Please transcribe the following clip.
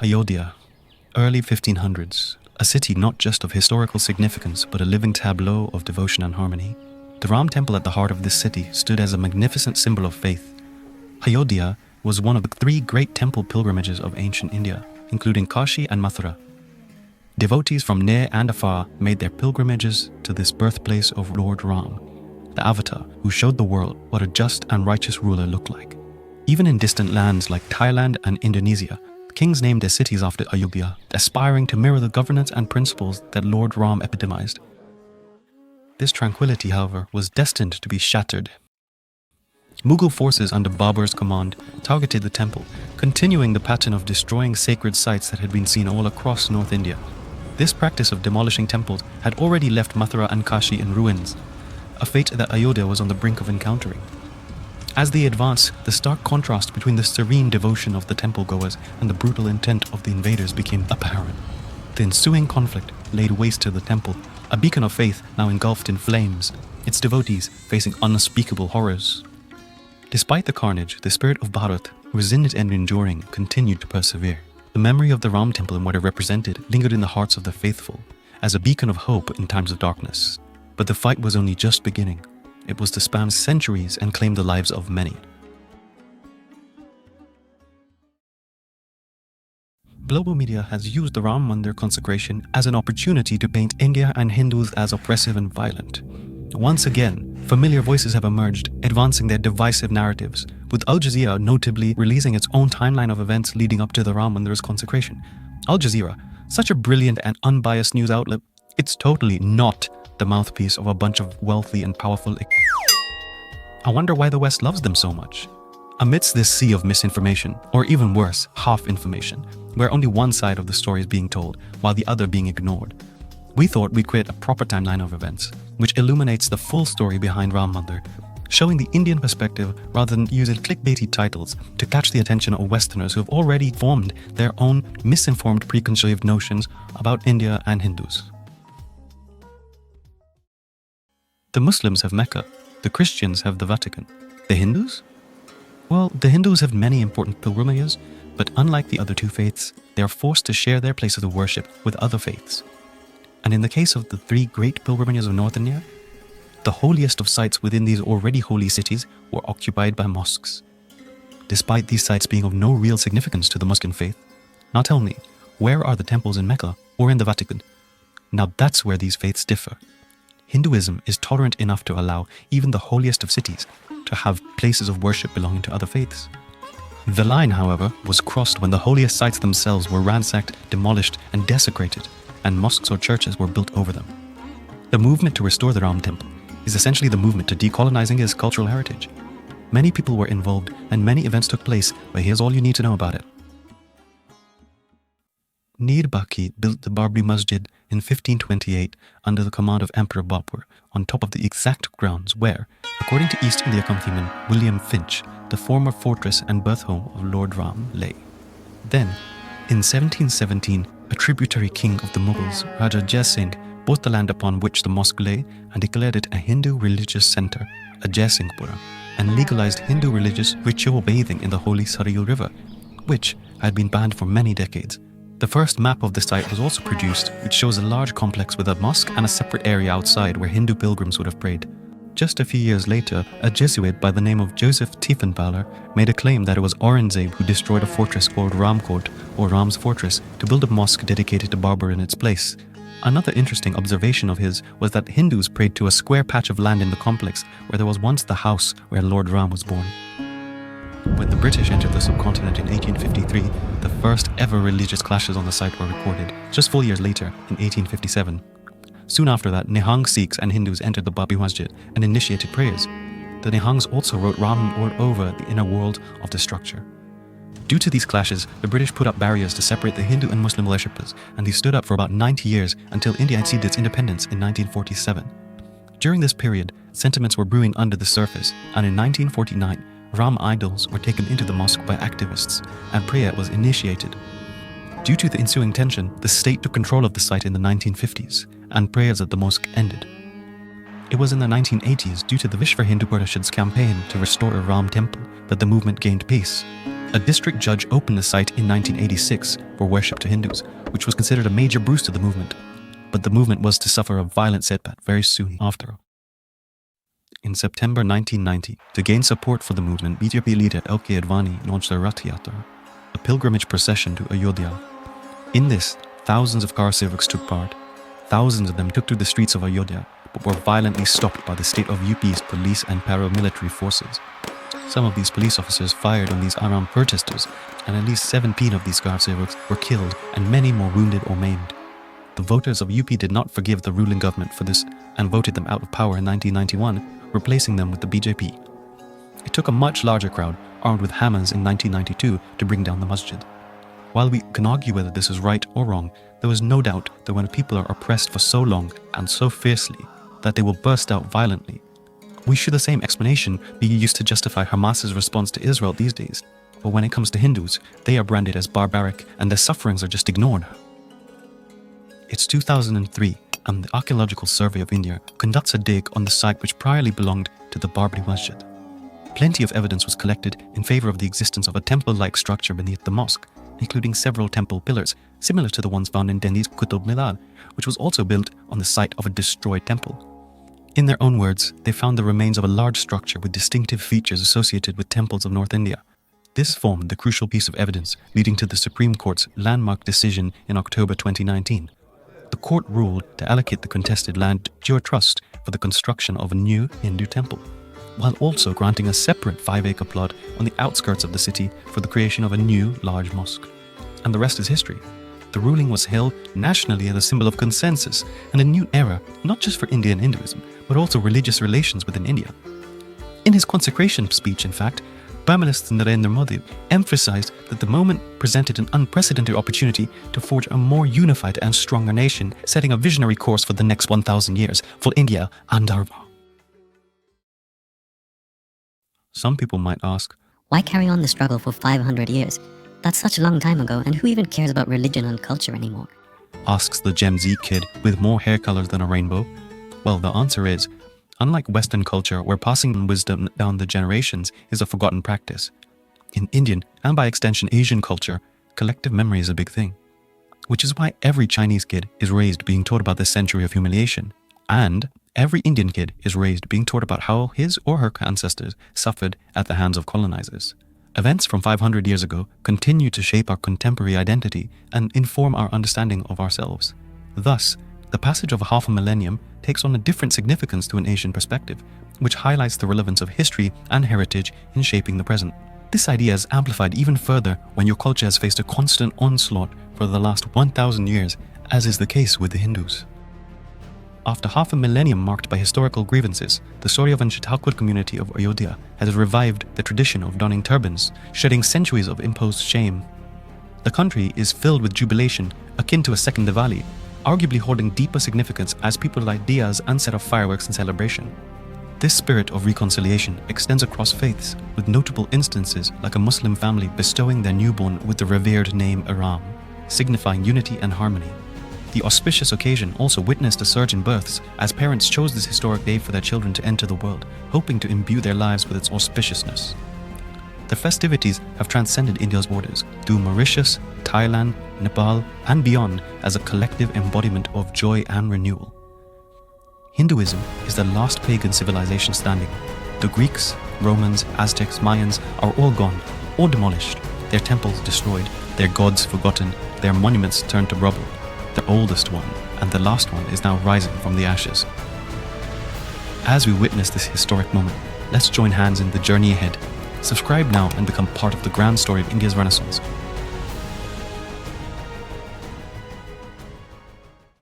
Ayodhya, early 1500s, a city not just of historical significance but a living tableau of devotion and harmony. The Ram temple at the heart of this city stood as a magnificent symbol of faith. Ayodhya was one of the three great temple pilgrimages of ancient India, including Kashi and Mathura. Devotees from near and afar made their pilgrimages to this birthplace of Lord Ram, the avatar who showed the world what a just and righteous ruler looked like. Even in distant lands like Thailand and Indonesia, kings named their cities after Ayodhya, aspiring to mirror the governance and principles that Lord Ram epitomized. This tranquility, however, was destined to be shattered. Mughal forces under Babur's command targeted the temple, continuing the pattern of destroying sacred sites that had been seen all across North India. This practice of demolishing temples had already left Mathura and Kashi in ruins, a fate that Ayodhya was on the brink of encountering. As they advanced, the stark contrast between the serene devotion of the temple-goers and the brutal intent of the invaders became apparent. The ensuing conflict laid waste to the temple, a beacon of faith now engulfed in flames, its devotees facing unspeakable horrors. Despite the carnage, the spirit of Bharat, resilient and enduring, continued to persevere. The memory of the Ram temple and what it represented lingered in the hearts of the faithful, as a beacon of hope in times of darkness. But the fight was only just beginning. It was to span centuries and claim the lives of many. Global media has used the Ram Mandir consecration as an opportunity to paint India and Hindus as oppressive and violent. Once again, familiar voices have emerged, advancing their divisive narratives, with Al Jazeera notably releasing its own timeline of events leading up to the Ram Mandir's consecration. Al Jazeera, such a brilliant and unbiased news outlet, it's totally not the mouthpiece of a bunch of wealthy and powerful. I wonder why the West loves them so much. Amidst this sea of misinformation, or even worse, half information, where only one side of the story is being told while the other being ignored, we thought we'd create a proper timeline of events, which illuminates the full story behind Ram Mandir, showing the Indian perspective rather than using clickbaity titles to catch the attention of Westerners who have already formed their own misinformed preconceived notions about India and Hindus. The Muslims have Mecca, the Christians have the Vatican. The Hindus? Well, the Hindus have many important pilgrimages, but unlike the other two faiths, they are forced to share their places of worship with other faiths. And in the case of the three great pilgrimages of North India, the holiest of sites within these already holy cities were occupied by mosques. Despite these sites being of no real significance to the Muslim faith, now tell me, where are the temples in Mecca or in the Vatican? Now that's where these faiths differ. Hinduism is tolerant enough to allow even the holiest of cities to have places of worship belonging to other faiths. The line, however, was crossed when the holiest sites themselves were ransacked, demolished, and desecrated, and mosques or churches were built over them. The movement to restore the Ram temple is essentially the movement to decolonizing his cultural heritage. Many people were involved, and many events took place, but here's all you need to know about it. Mir Baqi built the Babri Masjid in 1528 under the command of Emperor Babur on top of the exact grounds where, according to East India Companyman William Finch, the former fortress and birthhome of Lord Ram lay. Then, in 1717, a tributary king of the Mughals, Raja Jai Singh, bought the land upon which the mosque lay and declared it a Hindu religious center, a Jai Singhpura, and legalized Hindu religious ritual bathing in the holy Sarayu River, which had been banned for many decades. The first map of the site was also produced, which shows a large complex with a mosque and a separate area outside where Hindu pilgrims would have prayed. Just a few years later, a Jesuit by the name of Joseph Tiefenballer made a claim that it was Aurangzeb who destroyed a fortress called Ramkot, or Ram's Fortress, to build a mosque dedicated to Babur in its place. Another interesting observation of his was that Hindus prayed to a square patch of land in the complex where there was once the house where Lord Ram was born. When the British entered the subcontinent in 1853, the first ever religious clashes on the site were recorded, just 4 years later, in 1857. Soon after that, Nihang Sikhs and Hindus entered the Babri Masjid and initiated prayers. The Nihangs also wrote Ram all over the inner world of the structure. Due to these clashes, the British put up barriers to separate the Hindu and Muslim worshippers, and these stood up for about 90 years until India achieved its independence in 1947. During this period, sentiments were brewing under the surface, and in 1949, Ram idols were taken into the mosque by activists, and prayer was initiated. Due to the ensuing tension, the state took control of the site in the 1950s, and prayers at the mosque ended. It was in the 1980s, due to the Vishva Hindu Parishad's campaign to restore a Ram temple, that the movement gained pace. A district judge opened the site in 1986 for worship to Hindus, which was considered a major boost to the movement. But the movement was to suffer a violent setback very soon after. In September 1990, to gain support for the movement, BJP leader L.K. Advani launched a Rath Yatra, a pilgrimage procession to Ayodhya. In this, thousands of car sevaks took part. Thousands of them took to the streets of Ayodhya, but were violently stopped by the state of UP's police and paramilitary forces. Some of these police officers fired on these unarmed protesters, and at least 17 of these car sevaks were killed and many more wounded or maimed. The voters of UP did not forgive the ruling government for this and voted them out of power in 1991, replacing them with the BJP. It took a much larger crowd, armed with hammers in 1992, to bring down the masjid. While we can argue whether this is right or wrong, there is no doubt that when people are oppressed for so long and so fiercely that they will burst out violently. We should the same explanation be used to justify Hamas's response to Israel these days. But when it comes to Hindus, they are branded as barbaric and their sufferings are just ignored. It's 2003 and the Archaeological Survey of India conducts a dig on the site which priorly belonged to the Babri Masjid. Plenty of evidence was collected in favor of the existence of a temple-like structure beneath the mosque, including several temple pillars, similar to the ones found in Delhi's Qutub Minar, which was also built on the site of a destroyed temple. In their own words, they found the remains of a large structure with distinctive features associated with temples of North India. This formed the crucial piece of evidence leading to the Supreme Court's landmark decision in October 2019. The court ruled to allocate the contested land to pure trust for the construction of a new Hindu temple, while also granting a separate 5-acre plot on the outskirts of the city for the creation of a new large mosque. And the rest is history. The ruling was hailed nationally as a symbol of consensus and a new era, not just for Indian Hinduism, but also religious relations within India. In his consecration speech, in fact, Prime Minister Narendra Modi emphasized that the moment presented an unprecedented opportunity to forge a more unified and stronger nation, setting a visionary course for the next 1,000 years for India and Dharma. Some people might ask, why carry on the struggle for 500 years? That's such a long time ago, and who even cares about religion and culture anymore? Asks the Gen Z kid with more hair colors than a rainbow. Well, the answer is, unlike Western culture, where passing wisdom down the generations is a forgotten practice, in Indian, and by extension Asian culture, collective memory is a big thing. Which is why every Chinese kid is raised being taught about the century of humiliation, and every Indian kid is raised being taught about how his or her ancestors suffered at the hands of colonizers. Events from 500 years ago continue to shape our contemporary identity and inform our understanding of ourselves. Thus, the passage of half a millennium takes on a different significance to an Asian perspective, which highlights the relevance of history and heritage in shaping the present. This idea is amplified even further when your culture has faced a constant onslaught for the last 1,000 years, as is the case with the Hindus. After half a millennium marked by historical grievances, the Suryavanshi Thakur community of Ayodhya has revived the tradition of donning turbans, shedding centuries of imposed shame. The country is filled with jubilation, akin to a second Diwali, arguably holding deeper significance as people light diyas and set off fireworks in celebration. This spirit of reconciliation extends across faiths, with notable instances like a Muslim family bestowing their newborn with the revered name Ram, signifying unity and harmony. The auspicious occasion also witnessed a surge in births as parents chose this historic day for their children to enter the world, hoping to imbue their lives with its auspiciousness. The festivities have transcended India's borders, through Mauritius, Thailand, Nepal, and beyond as a collective embodiment of joy and renewal. Hinduism is the last pagan civilization standing. The Greeks, Romans, Aztecs, Mayans are all gone, all demolished, their temples destroyed, their gods forgotten, their monuments turned to rubble. The oldest one and the last one is now rising from the ashes. As we witness this historic moment, let's join hands in the journey ahead. Subscribe now and become part of the grand story of India's Renaissance.